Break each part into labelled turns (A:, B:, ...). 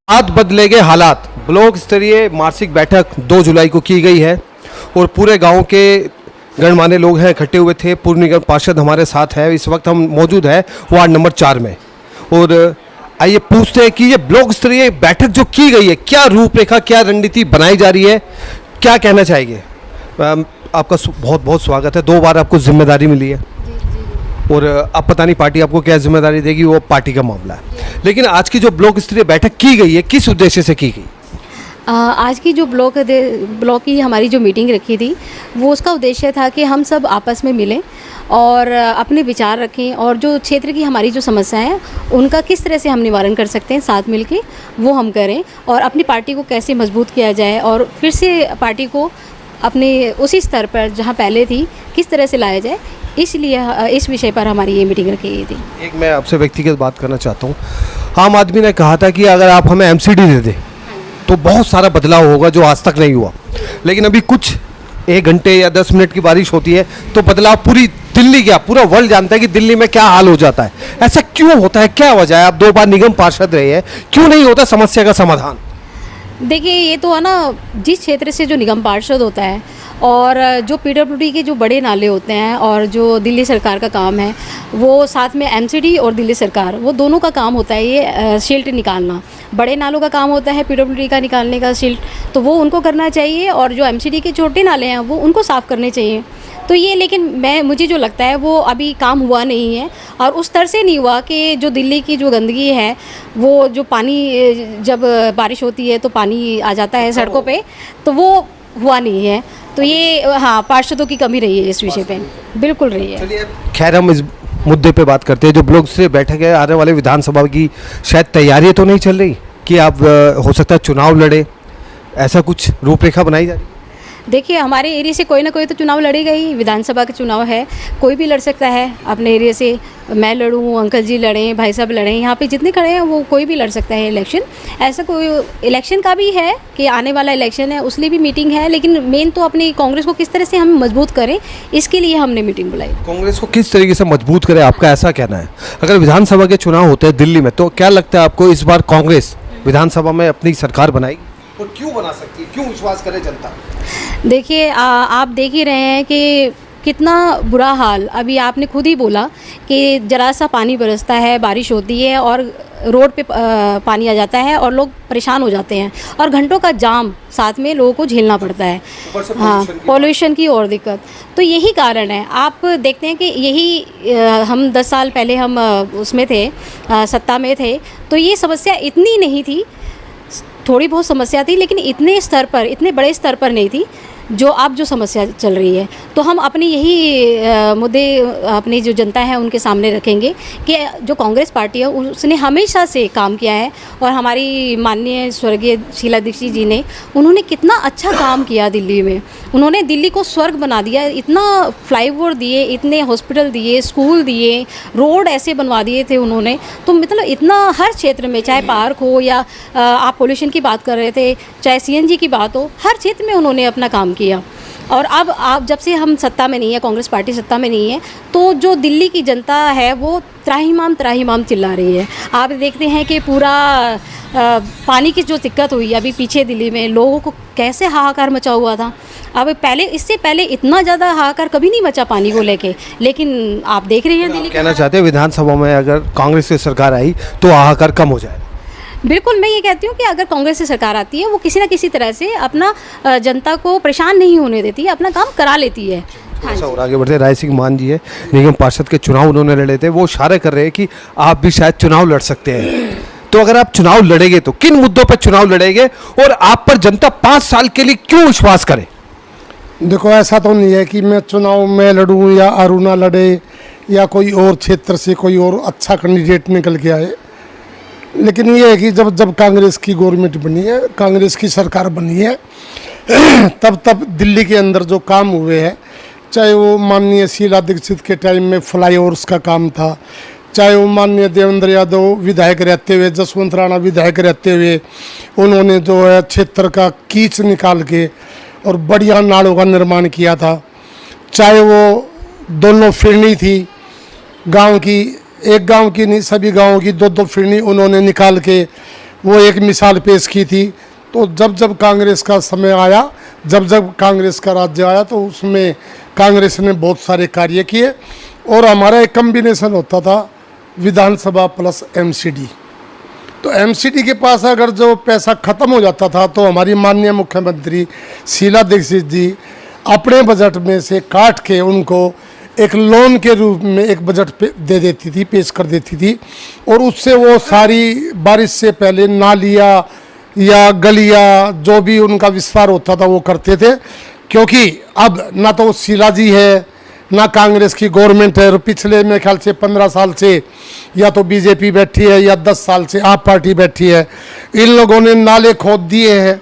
A: आज बदलेंगे हालात। ब्लॉक स्तरीय मासिक बैठक 2 जुलाई को की गई है और पूरे गांव के गणमान्य लोग हैं इकट्ठे हुए थे। पूर्व निगम पार्षद हमारे साथ है। इस वक्त हम मौजूद है वार्ड नंबर 4 में और आइए पूछते हैं कि ये ब्लॉक स्तरीय बैठक जो की गई है, क्या रूपरेखा, क्या रणनीति बनाई जा रही है, क्या कहना चाहेंगे? आपका बहुत बहुत स्वागत है। 2 बार आपको जिम्मेदारी मिली है और अब पता नहीं पार्टी आपको क्या जिम्मेदारी देगी, वो पार्टी का मामला है। लेकिन आज की जो ब्लॉक स्तरीय बैठक की गई है, किस उद्देश्य से की गई?
B: आज की जो ब्लॉक की हमारी जो मीटिंग रखी थी, वो उसका उद्देश्य था कि हम सब आपस में मिलें और अपने विचार रखें और जो क्षेत्र की हमारी जो समस्याएं हैं उनका किस तरह से हम निवारण कर सकते हैं, साथ मिलके वो हम करें और अपनी पार्टी को कैसे मजबूत किया जाए और फिर से पार्टी को अपने उसी स्तर पर जहां पहले थी किस तरह से लाया जाए। इसलिए इस विषय पर हमारी ये मीटिंग रखी गई थी।
A: एक मैं आपसे व्यक्तिगत बात करना चाहता हूँ। आम आदमी ने कहा था कि अगर आप हमें एमसीडी दे दें तो बहुत सारा बदलाव होगा जो आज तक नहीं हुआ, लेकिन अभी कुछ 1 घंटे या 10 मिनट की बारिश होती है तो बदलाव पूरी दिल्ली, क्या पूरा वर्ल्ड जानता है कि दिल्ली में क्या हाल हो जाता है। ऐसा क्यों होता है, क्या वजह है? आप 2 बार निगम पार्षद रहे हैं, क्यों नहीं होता समस्या का समाधान?
B: देखिए, ये तो है ना, जिस क्षेत्र से जो निगम पार्षद होता है और जो पीडब्ल्यूडी के जो बड़े नाले होते हैं और जो दिल्ली सरकार का काम है, वो साथ में एमसीडी और दिल्ली सरकार, वो दोनों का काम होता है ये सिल्ट निकालना। बड़े नालों का काम होता है पीडब्ल्यूडी का निकालने का सिल्ट, तो वो उनको करना चाहिए और जो एमसीडी के छोटे नाले हैं वो उनको साफ़ करने चाहिए। तो ये, लेकिन मुझे जो लगता है वो अभी काम हुआ नहीं है और उस तरह से नहीं हुआ कि जो दिल्ली की जो गंदगी है, वो जो पानी जब बारिश होती है तो पानी आ जाता है सड़कों पे, तो वो हुआ नहीं है। तो ये हाँ, पार्षदों की कमी रही है इस विषय पे, बिल्कुल रही है।
A: चलिए, खैर हम इस मुद्दे पे बात करते हैं। जो ब्लॉक से बैठक है, आने वाले विधानसभा की शायद तैयारी तो नहीं चल रही कि आप हो सकता है चुनाव लड़े, ऐसा कुछ रूपरेखा बनाई जा रही है?
B: देखिए, हमारे एरिया से कोई ना कोई तो चुनाव लड़ेगा ही। विधानसभा का चुनाव है, कोई भी लड़ सकता है अपने एरिया से। मैं लड़ूँ, अंकल जी लड़ें, भाई साहब लड़ें, यहाँ पे जितने खड़े हैं वो कोई भी लड़ सकता है इलेक्शन। ऐसा कोई इलेक्शन का भी है कि आने वाला इलेक्शन है, उसलिए भी मीटिंग है, लेकिन मेन तो अपनी कांग्रेस को किस तरह से हम मजबूत करें, इसके लिए हमने मीटिंग बुलाई।
A: कांग्रेस को किस तरीके से मजबूत करें, आपका ऐसा कहना है? अगर विधानसभा के चुनाव होते हैं दिल्ली में, तो क्या लगता है आपको इस बार कांग्रेस विधानसभा में अपनी सरकार बनाएगी और क्यों बना सकती है, क्यों विश्वास करे जनता?
B: देखिए, आप देख ही रहे हैं कि कितना बुरा हाल। अभी आपने खुद ही बोला कि जरा सा पानी बरसता है, बारिश होती है और रोड पे पानी आ जाता है और लोग परेशान हो जाते हैं और घंटों का जाम साथ में लोगों को झेलना पड़ता है। हाँ, पॉल्यूशन की और दिक्कत, तो यही कारण है। आप देखते हैं कि यही हम 10 साल पहले हम उसमें थे, सत्ता में थे, तो ये समस्या इतनी नहीं थी। थोड़ी बहुत समस्या थी, लेकिन इतने स्तर पर, इतने बड़े स्तर पर नहीं थी जो अब जो समस्या चल रही है। तो हम अपनी यही मुद्दे अपनी जो जनता है उनके सामने रखेंगे कि जो कांग्रेस पार्टी है उसने हमेशा से काम किया है और हमारी माननीय स्वर्गीय शीला दीक्षित जी ने, उन्होंने कितना अच्छा काम किया दिल्ली में। उन्होंने दिल्ली को स्वर्ग बना दिया, इतना फ्लाईओवर दिए, इतने हॉस्पिटल दिए, स्कूल दिए, रोड ऐसे बनवा दिए थे उन्होंने। तो मतलब इतना हर क्षेत्र में, चाहे पार्क हो या आप पोल्यूशन की बात कर रहे थे, चाहे सीएनजी की बात हो, हर क्षेत्र में उन्होंने अपना काम किया। और अब आप, जब से हम सत्ता में नहीं है, कांग्रेस पार्टी सत्ता में नहीं है, तो जो दिल्ली की जनता है वो त्राहिमाम चिल्ला रही है। आप देखते हैं कि पूरा पानी की जो दिक्कत हुई अभी पीछे दिल्ली में, लोगों को कैसे हाहाकार मचा हुआ था। अब पहले, इससे पहले इतना ज़्यादा हाहाकार कभी नहीं मचा पानी को लेके, लेकिन आप देख रहे हैं दिल्ली।
A: कहना चाहते हैं विधानसभा में अगर कांग्रेस की सरकार आई तो हाहाकार कम हो जाए?
B: बिल्कुल, मैं ये कहती हूँ कि अगर कांग्रेस से सरकार आती है, वो किसी न किसी तरह से अपना जनता को परेशान नहीं होने देती है, अपना काम करा लेती है।
A: हाँ, और आगे बढ़ते, राय सिंह मान जी है, निगम पार्षद के चुनाव उन्होंने लड़े थे, वो इशारे कर रहे हैं कि आप भी शायद चुनाव लड़ सकते हैं। तो अगर आप चुनाव लड़ेंगे तो किन मुद्दों पर चुनाव लड़ेंगे और आप पर जनता 5 साल के लिए क्यों विश्वास करे?
C: देखो, ऐसा तो नहीं है कि मैं चुनाव में लड़ूं या अरुणा लड़े या कोई और क्षेत्र से कोई और अच्छा कैंडिडेट निकल के आए, लेकिन ये है कि जब कांग्रेस की गवर्नमेंट बनी है, कांग्रेस की सरकार बनी है, तब दिल्ली के अंदर जो काम हुए हैं, चाहे वो माननीय शीला दीक्षित के टाइम में फ्लाईओवर्स का काम था, चाहे वो माननीय देवेंद्र यादव विधायक रहते हुए, जसवंत राणा विधायक रहते हुए उन्होंने जो है क्षेत्र का कीच निकाल के और बढ़िया नालों का निर्माण किया था, चाहे वो दोनों फिरनी थी गांव की, एक गांव की नहीं, सभी गांवों की 2-2 फिरनी उन्होंने निकाल के वो एक मिसाल पेश की थी। तो जब जब कांग्रेस का समय आया, जब जब कांग्रेस का राज्य आया, तो उसमें कांग्रेस ने बहुत सारे कार्य किए। और हमारा एक कम्बिनेशन होता था विधानसभा प्लस एमसीडी। तो एमसीडी के पास अगर जो पैसा खत्म हो जाता था तो हमारी माननीय मुख्यमंत्री शीला दीक्षित जी अपने बजट में से काट के उनको एक लोन के रूप में एक बजट पे दे देती थी, पेश कर देती थी। और उससे वो सारी बारिश से पहले नालियाँ या गलियाँ जो भी उनका विस्तार होता था वो करते थे। क्योंकि अब ना तो शीला जी है, ना कांग्रेस की गवर्नमेंट है। और पिछले मेरे ख्याल से 15 साल से या तो बीजेपी बैठी है या 10 साल से आप पार्टी बैठी है। इन लोगों ने नाले खोद दिए हैं,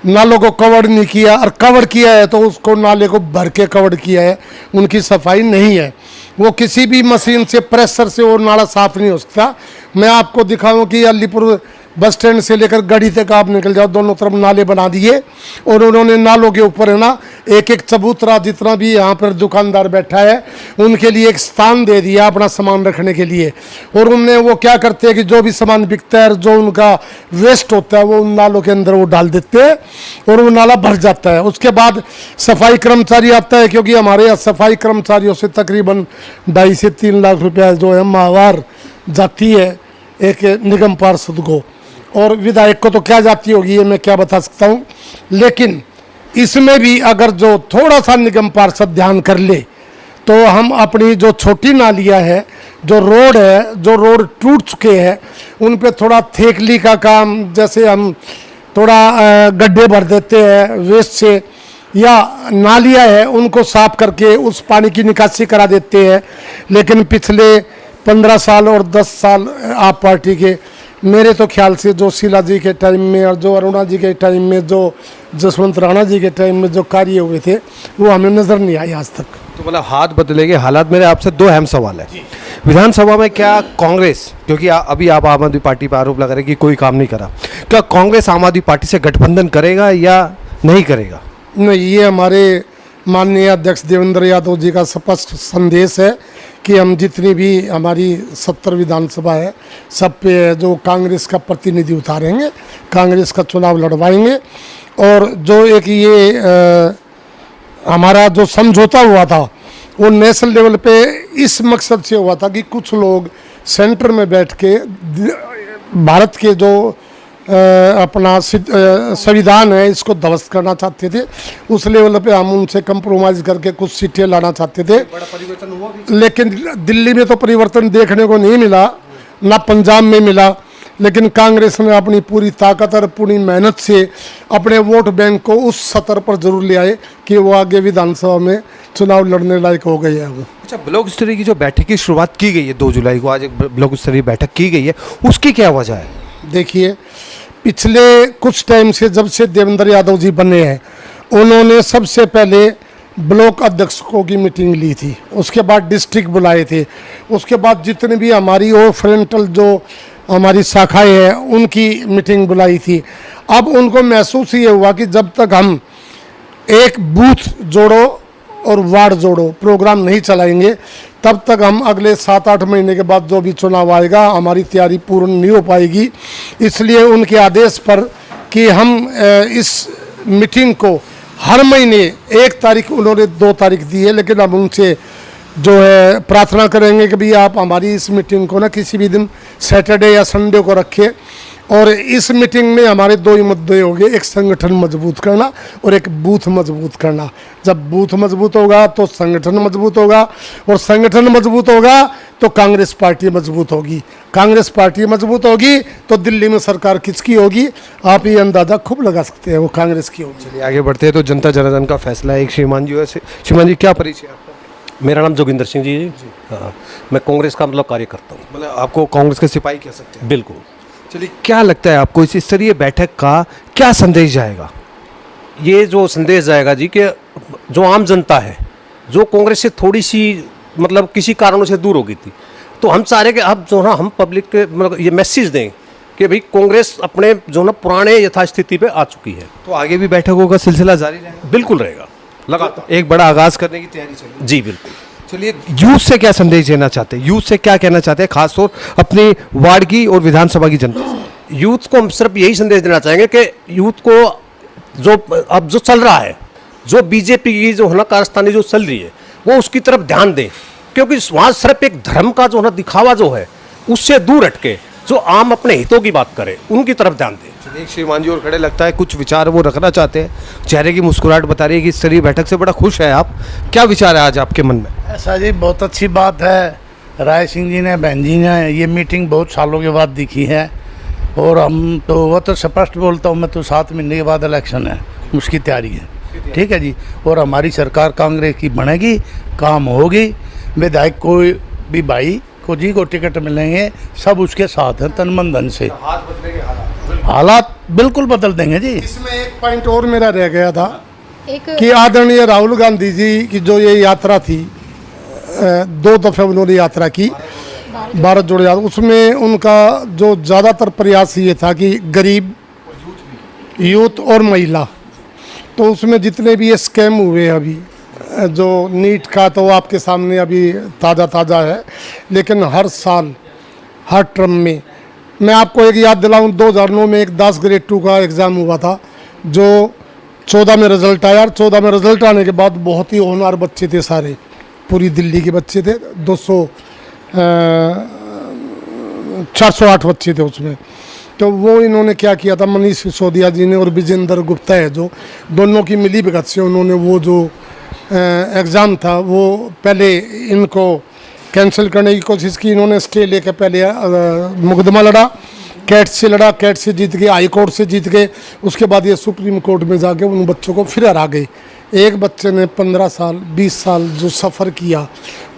C: नालों को कवर नहीं किया, और कवर किया है तो उसको नाले को भर के कवर किया है, उनकी सफाई नहीं है। वो किसी भी मशीन से प्रेशर से वो नाला साफ नहीं हो सकता। मैं आपको दिखाऊं कि अलीपुर बस स्टैंड से लेकर गढ़ी तक आप निकल जाओ, दोनों तरफ नाले बना दिए। और उन्होंने नालों के ऊपर है ना एक एक चबूतरा, जितना भी यहाँ पर दुकानदार बैठा है उनके लिए एक स्थान दे दिया अपना सामान रखने के लिए। और उनने वो क्या करते हैं कि जो भी सामान बिकता है, जो उनका वेस्ट होता है, वो उन नालों के अंदर वो डाल देते हैं और वो नाला भर जाता है। उसके बाद सफाई कर्मचारी आता है, क्योंकि हमारे यहाँ सफाई कर्मचारियों से तकरीबन 2.5 से 3 लाख रुपया जो है माहवार जाती है एक निगम पार्षद को। और विधायक को तो क्या जाती होगी ये मैं क्या बता सकता हूँ। लेकिन इसमें भी अगर जो थोड़ा सा निगम पार्षद ध्यान कर ले तो हम अपनी जो छोटी नालियाँ है, जो रोड टूट चुके हैं, उन पे थोड़ा थेकली का काम, जैसे हम थोड़ा गड्ढे भर देते हैं वेस्ट से, या नालियाँ है उनको साफ करके उस पानी की निकासी करा देते हैं। लेकिन पिछले 15 साल और 10 साल आप पार्टी के, मेरे तो ख्याल से जो शीला जी के टाइम में और जो अरुणा जी के टाइम में, जो जसवंत राणा जी के टाइम में जो कार्य हुए थे वो हमें नज़र नहीं आए आज तक।
A: तो मतलब हाथ बदलेंगे हालात। मेरे आपसे 2 अहम सवाल है। विधानसभा में क्या कांग्रेस, क्योंकि अभी आप आम आदमी पार्टी पर आरोप लगा रहे कि कोई काम नहीं करा, क्या कांग्रेस आम आदमी पार्टी से गठबंधन करेगा या नहीं करेगा?
C: नहीं, ये हमारे माननीय अध्यक्ष देवेंद्र यादव जी का स्पष्ट संदेश है कि हम जितनी भी हमारी 70 विधानसभा है सब पे जो कांग्रेस का प्रतिनिधि उतारेंगे, कांग्रेस का चुनाव लड़वाएंगे। और जो एक ये हमारा जो समझौता हुआ था वो नेशनल लेवल पे इस मकसद से हुआ था कि कुछ लोग सेंटर में बैठ के भारत के जो अपना संविधान है इसको ध्वस्त करना चाहते थे। उस लेवल पे हम उनसे कंप्रोमाइज़ करके कुछ सीटें लाना चाहते थे।
A: बड़ा परिवर्तन हुआ भी।
C: लेकिन दिल्ली में तो परिवर्तन देखने को नहीं मिला, ना पंजाब में मिला। लेकिन कांग्रेस ने अपनी पूरी ताकत और पूरी मेहनत से अपने वोट बैंक को उस स्तर पर जरूर ले आए कि वो आगे विधानसभा में चुनाव लड़ने लायक हो गई है। वो
A: अच्छा, ब्लॉक स्तरीय की जो बैठक की शुरुआत की गई है 2 जुलाई को, आज एक ब्लॉक स्तरीय बैठक की गई है, उसकी क्या वजह है?
C: देखिए, पिछले कुछ टाइम से जब से देवेंद्र यादव जी बने हैं, उन्होंने सबसे पहले ब्लॉक अध्यक्षों की मीटिंग ली थी, उसके बाद डिस्ट्रिक्ट बुलाए थे, उसके बाद जितने भी हमारी और फ्रंटल जो हमारी शाखाएं हैं उनकी मीटिंग बुलाई थी। अब उनको महसूस ये हुआ कि जब तक हम एक बूथ जोड़ो और वार्ड जोड़ो प्रोग्राम नहीं चलाएंगे, तब तक हम अगले 7-8 महीने के बाद जो भी चुनाव आएगा हमारी तैयारी पूर्ण नहीं हो पाएगी। इसलिए उनके आदेश पर कि हम इस मीटिंग को हर महीने 1 तारीख, उन्होंने 2 तारीख दी है, लेकिन हम उनसे जो है प्रार्थना करेंगे कि भाई आप हमारी इस मीटिंग को ना किसी भी दिन सैटरडे या संडे को रखें। और इस मीटिंग में हमारे 2 ही मुद्दे होंगे, एक संगठन मजबूत करना और एक बूथ मजबूत करना। जब बूथ मजबूत होगा तो संगठन मजबूत होगा, और संगठन मजबूत होगा तो कांग्रेस पार्टी मजबूत होगी। कांग्रेस पार्टी मजबूत होगी तो दिल्ली में सरकार किसकी होगी आप ये अंदाज़ा खूब लगा सकते हैं, वो कांग्रेस की होगी।
A: चलिए आगे बढ़ते हैं। तो जनता जनार्दन का फैसला है। एक श्रीमान जी, वैसे श्रीमान जी क्या परिचय है आपका?
D: मेरा नाम जोगिंदर सिंह जी है। हाँ, मैं कांग्रेस का मतलब कार्य करता हूँ।
A: मतलब आपको कांग्रेस के सिपाही कह सकते हैं?
D: बिल्कुल।
A: चलिए, क्या लगता है आपको इस स्तरीय बैठक का क्या संदेश जाएगा?
D: ये जो संदेश जाएगा जी कि जो आम जनता है जो कांग्रेस से थोड़ी सी मतलब किसी कारणों से दूर हो गई थी, तो हम चाह रहे कि अब जो ना हम पब्लिक के मतलब ये मैसेज दें कि भाई कांग्रेस अपने जो ना पुराने यथास्थिति पे आ चुकी है।
A: तो आगे भी बैठकों का सिलसिला जारी रहेगा?
D: बिल्कुल रहेगा, लगातार।
A: एक बड़ा आगाज करने की तैयारी चल रही है।
D: जी बिल्कुल।
A: चलिए, यूथ से क्या संदेश देना चाहते हैं? यूथ से क्या कहना चाहते हैं, खासतौर अपनी वार्ड की और विधानसभा की जनता से?
D: यूथ को हम सिर्फ यही संदेश देना चाहेंगे कि यूथ को जो अब जो चल रहा है, जो बीजेपी की जो है ना कारस्तानी जो चल रही है, वो उसकी तरफ ध्यान दें, क्योंकि वहाँ सिर्फ एक धर्म का जो है ना दिखावा जो है उससे दूर हटके जो आम अपने हितों की बात करे उनकी तरफ ध्यान दें।
A: एक श्रीमान जी और खड़े, लगता है कुछ विचार वो रखना चाहते हैं, चेहरे की मुस्कुराहट बता रही है कि इस स्तरीय बैठक से बड़ा खुश है आप। क्या विचार है आज आपके मन में?
E: ऐसा जी बहुत अच्छी बात है, राय सिंह जी ने, बहन जी ने, ये मीटिंग बहुत सालों के बाद दिखी है और हम तो वो तो स्पष्ट बोलता हूँ मैं तो 7 महीने के बाद इलेक्शन है, उसकी तैयारी है, ठीक है जी। और हमारी सरकार कांग्रेस की बनेगी, काम होगी, विधायक कोई भी भाई को जी को टिकट मिलेंगे, सब उसके साथ हैं तन मन धन से। हालात बिल्कुल बदल देंगे जी।
C: इसमें एक पॉइंट और मेरा रह गया था
B: एक
C: कि आदरणीय राहुल गांधी जी की जो ये यात्रा थी, 2 दफ़े उन्होंने यात्रा की भारत जोड़ो यात्रा, उसमें उनका जो ज़्यादातर प्रयास ये था कि गरीब, यूथ और महिला, तो उसमें जितने भी ये स्कैम हुए अभी, जो नीट का तो आपके सामने अभी ताज़ा है, लेकिन हर साल हर टर्म में, मैं आपको एक याद दिलाऊं, 2009 में एक 10 ग्रेड 2 का एग्ज़ाम हुआ था जो 14 में रिज़ल्ट आया, और 14 में रिज़ल्ट आने के बाद बहुत ही होनहार बच्चे थे, सारे पूरी दिल्ली के बच्चे थे, 408 बच्चे थे उसमें। तो वो इन्होंने क्या किया था, मनीष सिसोदिया जी ने और विजेंद्र गुप्ता है जो दोनों की मिली भगत से उन्होंने वो जो एग्ज़ाम था वो पहले इनको कैंसिल करने की कोशिश की, इन्होंने स्टे लेकर पहले मुकदमा लड़ा, कैट से लड़ा, कैट से जीत गए, हाई कोर्ट से जीत गए, उसके बाद ये सुप्रीम कोर्ट में जाके उन बच्चों को फिर हरा गए। एक बच्चे ने 15 साल 20 साल जो सफ़र किया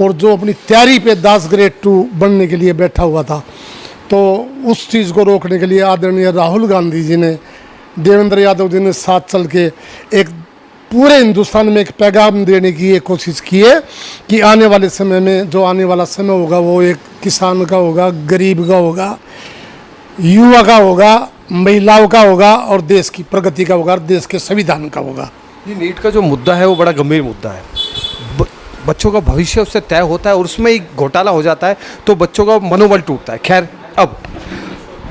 C: और जो अपनी तैयारी पे 10 ग्रेड 2 बनने के लिए बैठा हुआ था, तो उस चीज़ को रोकने के लिए आदरणीय राहुल गांधी जी ने, देवेंद्र यादव जी ने साथ चल के एक पूरे हिंदुस्तान में एक पैगाम देने की ये कोशिश की है कि आने वाले समय में, जो आने वाला समय होगा वो एक किसान का होगा, गरीब का होगा, युवा का होगा, महिलाओं का होगा और देश की प्रगति का होगा, देश के संविधान का होगा।
A: ये नीट का जो मुद्दा है वो बड़ा गंभीर मुद्दा है, बच्चों का भविष्य उससे तय होता है और उसमें एक घोटाला हो जाता है तो बच्चों का मनोबल टूटता है। खैर, अब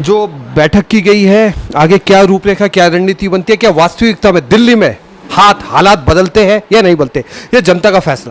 A: जो बैठक की गई है, आगे क्या रूपरेखा, क्या रणनीति बनती है, क्या वास्तविकता में दिल्ली में हालात बदलते हैं या नहीं बदलते, ये जनता का फैसला है।